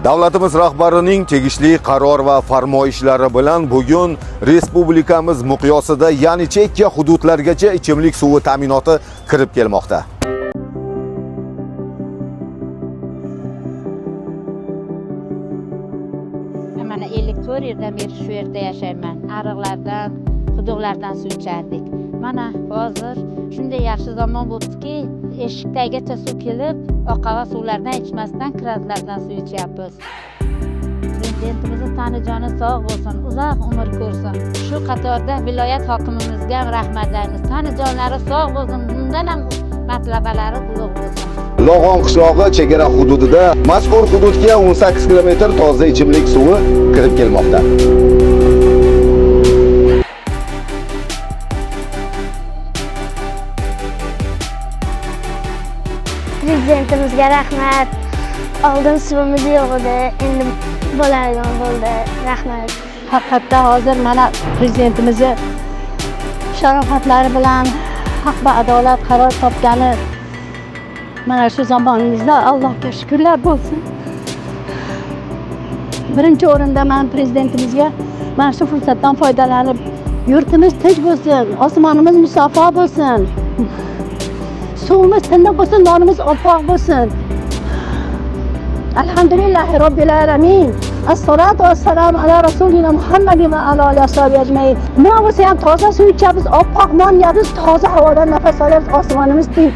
Davlatimiz rahbarining tegishli qaror va farmoyishlari bilan bugun respublikamiz miqyosida, ya'ni chekka hududlargacha ichimlik suvi ta'minoti kirib kelmoqda. Mana 54 yildan beri shu yerda yashayman. Ariqlardan, quduqlardan suv ichardik. Mana hozir shunday yaxshi zamon bo'ldiki, eshikdagacha suv kelib, oqava suvlardan ichmasdan kranlardan suv ichyapmiz. Prezidentimiz tanijoni sog' bo'lsin, uzoq umr ko'rsin. Shu qatorda viloyat hokimimizga ham rahmat aytamiz. Tanijonlari sog' bo'lsin, bundan ham matlabalari ulug' bo'lsin. Lo'g'on qishlog'i chegara hududida mazkur hududga 18 kilometr toza ichimlik suvi kirib kelmoqda. Prezidentimizga rahmat. Oldin suvimiz yo'q edi, endi bo'ladigan bo'ldi. Rahmat. Haqiqatda hozir mana prezidentimizni sharofatlari bilan haq va adolat qaror topgani mana shu zamonimizda Allohga shukrlar bo'lsin. Birinchi o'rinda men prezidentimizga mana shu fursatdan foydalanib, yurtimiz tinch bo'lsin, osmonimiz musaffo bo'lsin. Suvimiz tiniq bo'lsin, nonimiz oppoq bo'lsin. Alhamdulillahi robbil alamin. Assalatu vassalamu ala rasulina Muhammadin va ala alihi ashabi ajmain. Nima bo'lsa ham toza suv ichamiz, oppoq non yeymiz, toza havodan nafas olamiz, osmonimiz tinch.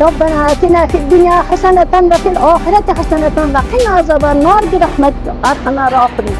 Robbana atina fid dunya hasanatan va fil oxirati hasanatan va qina azoban nar bi rahmatika arhamar rohimin.